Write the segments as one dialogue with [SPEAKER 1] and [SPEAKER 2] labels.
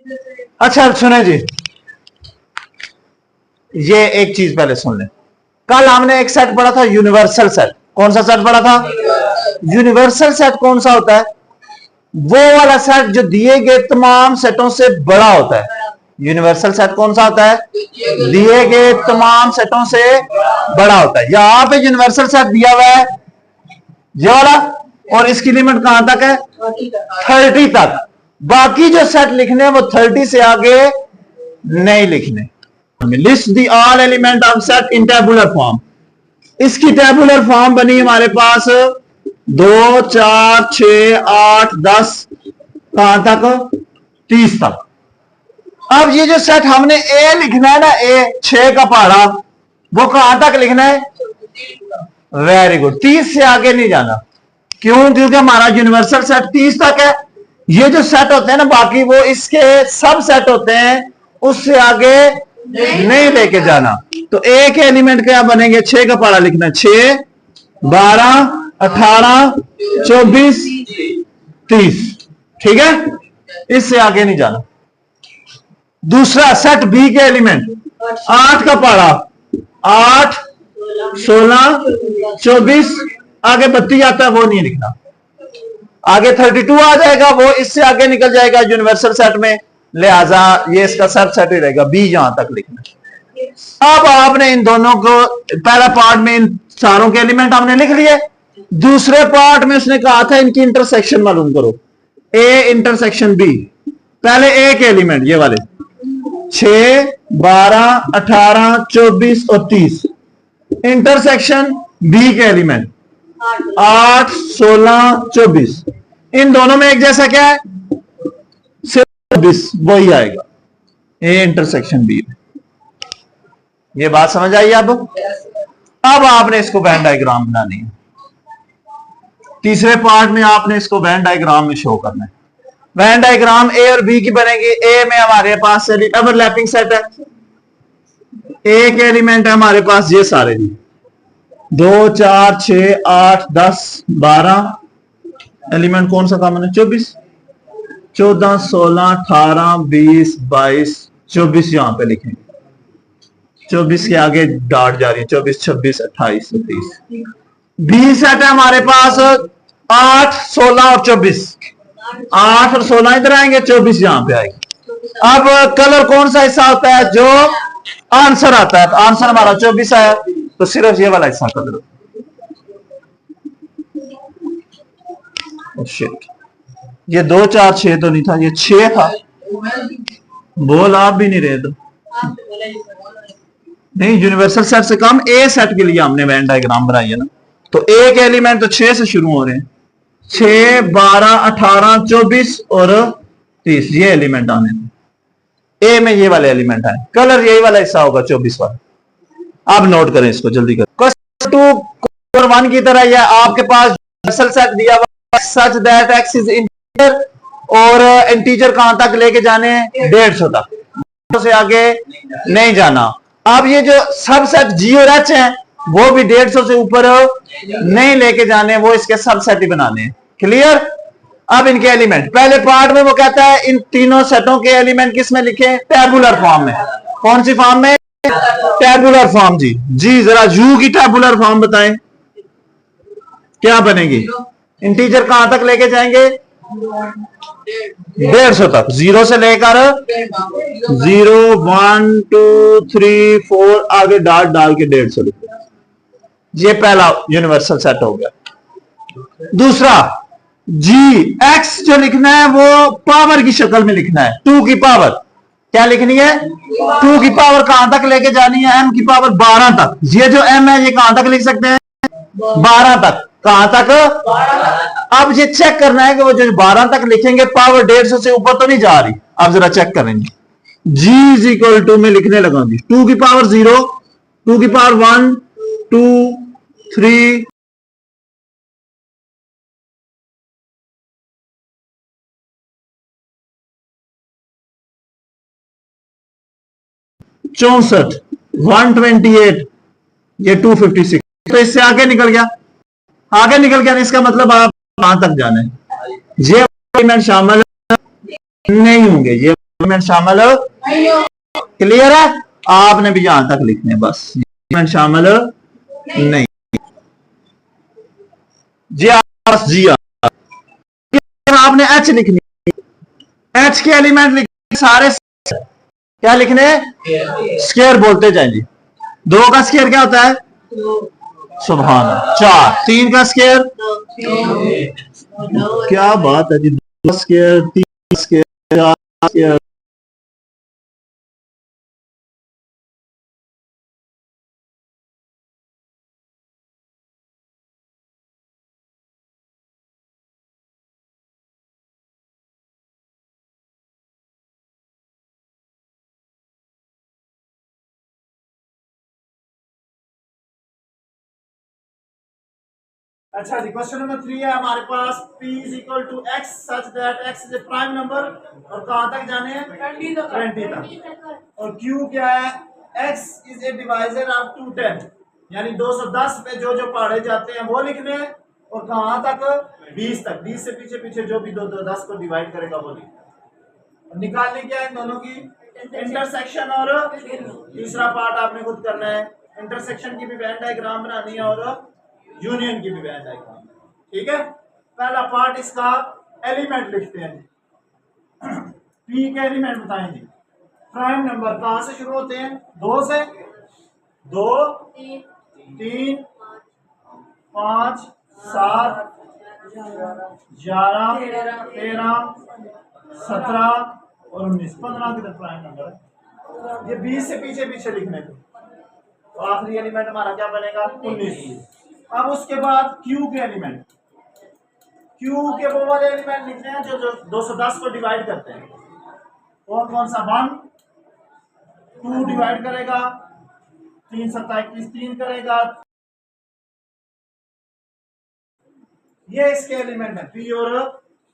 [SPEAKER 1] अच्छा सुने जी, ये एक चीज पहले सुन लें। कल हमने एक सेट पढ़ा था यूनिवर्सल सेट। कौन सा सेट पढ़ा था? यूनिवर्सल सेट कौन सा होता है? वो वाला सेट जो दिए गए तमाम सेटों से बड़ा होता है। यूनिवर्सल सेट कौन सा होता है? दिए गए तमाम सेटों से बड़ा होता है। यहां पे यूनिवर्सल सेट दिया हुआ है ये वाला, और इसकी लिमिट कहां तक है? 30 तक। बाकी जो सेट लिखने हैं वो 30 से आगे नहीं लिखने। List the all element of set in tabular form. इसकी टेबुलर फॉर्म बनी हमारे पास 2, 4, 6, 8, 10 कहां तक? 30 तक। अब ये जो सेट हमने ए लिखना है ना, ए 6 का पहाड़ा, वो कहां तक लिखना है? वेरी गुड, 30 से आगे नहीं जाना। क्यों? क्योंकि हमारा यूनिवर्सल सेट 30 तक है। ये जो सेट होते हैं ना बाकी, वो इसके सब सेट होते हैं, उससे आगे नहीं लेके जाना। तो ए के एलिमेंट क्या बनेंगे? 6 का पहाड़ा लिखना है। 6, 12, 18, 24, 30। ठीक है, इससे आगे नहीं जाना। दूसरा सेट बी के एलिमेंट 8 का पहाड़ा, 8, 16, 24, आगे 32 आता है, वो नहीं लिखना। आगे 32 आ जाएगा, वो इससे आगे निकल जाएगा यूनिवर्सल सेट में, लिहाजा ये इसका सब सेट ही रहेगा। बी यहां तक लिखना। अब आपने इन दोनों को, पहला पार्ट में इन सारों के एलिमेंट हमने लिख लिए। दूसरे पार्ट में उसने कहा था इनकी इंटरसेक्शन मालूम करो। A intersection B. पहले ए के एलिमेंट ये वाले 6, 12, 18, 24 और 30। इंटरसेक्शन बी के एलिमेंट 8, 16, 24। इन दोनों में एक जैसा क्या है? 24, वही आएगा ए इंटरसेक्शन बी। ये बात समझ आई? अब आपने इसको वेन डायग्राम बनानी है। तीसरे पार्ट में आपने इसको वेन डायग्राम में शो करना है। वेन डायग्राम ए और बी की बनेगी। ए में हमारे पास ओवरलैपिंग सेट है। ए के एलिमेंट है हमारे पास ये सारे जी, 2, 4, 6, 8, 10, 12। एलिमेंट कौन सा कॉमन है? 24, 14, 16, 18, 20, 22, 24 यहां पे लिखेंगे। 24 के आगे डॉट जा रही है। 24, 26, 28, 30। बी सेट है हमारे पास 8, 16 और 24। 8 और 16 इधर आएंगे, 24 यहां पे आएगी। अब कलर कौन सा हिस्सा होता है? जो आंसर आता है। तो आंसर हमारा 24 आया, तो सिर्फ ये वाला हिस्सा कलर। शिट, ये 2, 4, 6 तो नहीं था, ये 6 था। बोल आप भी नहीं रहे तो नहीं। यूनिवर्सल सेट से कम ए सेट के लिए हमने वेन डायग्राम बनाई है ना। तो ए के एलिमेंट तो 6 से शुरू हो रहे हैं। 6, 12, 18, 24 और 30 ये एलिमेंट आने हैं। ए में ये वाले एलिमेंट आए। कलर यही वाला हिस्सा होगा 24 वाला। अब नोट करें इसको जल्दी करें। क्वेश्चन 2 क्वेश्चन 1 की तरह यह आपके पास यूनिवर्सल सेट दिया हुआ सच दैट एक्स इज इंटीजर, और इंटीजर कहां तक लेके जाने हैं? 150 तक, से आगे नहीं जाना। अब ये जो सब सेट जी और एच हैं वो भी 150 से ऊपर नहीं लेके जाने, वो इसके सब सेट ही बनाने हैं। क्लियर? अब इनके एलिमेंट पहले पार्ट में वो कहता है इन तीनों सेटों के एलिमेंट किस में लिखे? टेबुलर फॉर्म में। कौन सी फॉर्म में? Tabular form. जी जी, जरा यू की टेबुलर फॉर्म बताएं, क्या बनेगी? इंटीजर कहां तक लेके जाएंगे? 150 तक। 0 से लेकर 0, 1, 2, 3, 4 आगे डॉट डाल के 150 लिखो। ये पहला यूनिवर्सल सेट हो गया। दूसरा जी एक्स जो लिखना है वो पावर की शक्ल में लिखना है। 2 की पावर क्या लिखनी है? 2 की पावर कहां तक लेके जानी है? m की पावर 12 तक। ये जो m है ये कहां तक लिख सकते हैं? 12 तक। कहां तक? अब ये चेक करना है कि वो जो 12 तक लिखेंगे पावर 150 से ऊपर तो नहीं जा रही। अब जरा चेक करेंगे। g इज इक्वल टू में लिखने लगा जी 2 की पावर 0, 2 की पावर 1, 2, 3, 64, 128, ये 256। तो इससे आगे निकल गया। आगे निकल गया इसका मतलब आप कहां तक जाना है? ये एलिमेंट शामिल नहीं होंगे। ये एलिमेंट शामिल क्लियर है। आपने भी यहां तक लिखने बस, एलिमेंट शामिल नहीं। जी जी आपने एच लिखनी, एच के एलिमेंट लिखने सारे क्या लिखने, स्केयर बोलते जाए जी। 2 का स्केयर क्या होता है, सुभान। 4, 3 का स्केयर, क्या बात है जी, 2 स्केयर, 3 स्केयर, 4 स्केयर।
[SPEAKER 2] अच्छा जी, क्वेश्चन नंबर 3 है हमारे पास। P is equal to x such that x is a prime number, और कहां तक जाने हैं, 20 तक। और Q क्या है, x is a divisor of 210, यानी 210 पे जो जो पढ़े जाते हैं वो लिखने, और कहां तक, 20 तक। 20 से पीछे पीछे जो भी 210 को डिवाइड करेगा वो लिखना। और निकालनी क्या है इन दोनों की, इंटरसेक्शन, और तीसरा पार्ट आपने खुद करना है, इंटरसेक्शन की भी वेन डायग्राम बनानी है और यूनियन की भी वेन डायग्राम। ठीक है, पहला पार्ट इसका, एलिमेंट लिखते हैं। पी के एलिमेंट बताएं जी। प्राइम नंबर कहां से शुरू होते हैं, 2 से, 2, 3, 5, 7, 11, 13, 17 और 19, 15 की तरफ प्राइम नंबर है। ये 20 से पीछे पीछे लिखने को, तो आखिरी एलिमेंट हमारा क्या बनेगा, 19। अब उसके बाद क्यू के एलिमेंट, क्यू के वो वाले एलिमेंट लिखने हैं जो 210 को डिवाइड करते हैं। और कौन सा, 1, 2 डिवाइड करेगा, 3 7 21, 3 करेगा। ये इसके एलिमेंट है पी और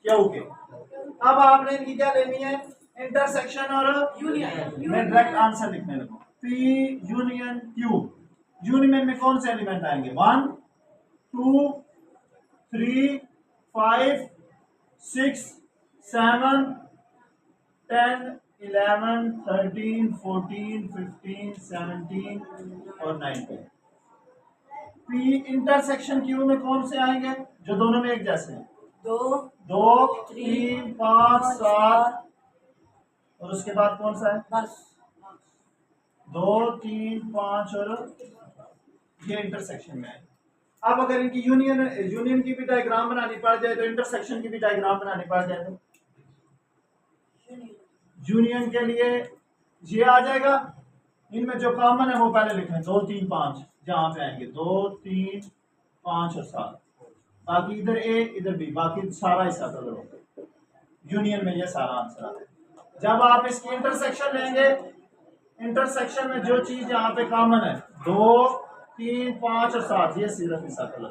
[SPEAKER 2] क्यू के। अब आपने इनकी क्या लेनी है, इंटरसेक्शन और यूनियन। मैं डायरेक्ट आंसर लिखने लगूं, पी यूनियन क्यू। यूनियन में कौन से एलिमेंट आएंगे, 1, 2, 3, 5, 6, 7, 10, 11, 13, 14, 15, 17 और 19। पी इंटरसेक्शन क्यू में कौन से आएंगे, जो दोनों में एक जैसे हैं, 2, 3, 5, 7, और उसके बाद कौन सा है, 2, 3, 5 और ये इंटरसेक्शन में है। अब अगर इनकी यूनियन की भी डायग्राम बनानी पड़ जाए, तो इंटरसेक्शन की भी डायग्राम बनानी पड़ जाए, तो यूनियन के लिए ये आ जाएगा। इनमें जो कॉमन है वो पहले लिखें, 2, 3, 5 जहां पे आएंगे, 2, 3, 5 और 7, बाकी इधर ए इधर बी, बाकी सारा हिस्सा करो। यूनियन में ये सारा आंसर आता है। जब आप इसकी इंटरसेक्शन लेंगे, इंटरसेक्शन में जो चीज यहाँ पे कॉमन है, 2, 3, 5 और 7, ये सिर्फ हिस्सा करो,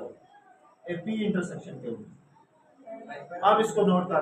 [SPEAKER 2] पी इंटरसेक्शन के ऊपर। अब इसको नोट कर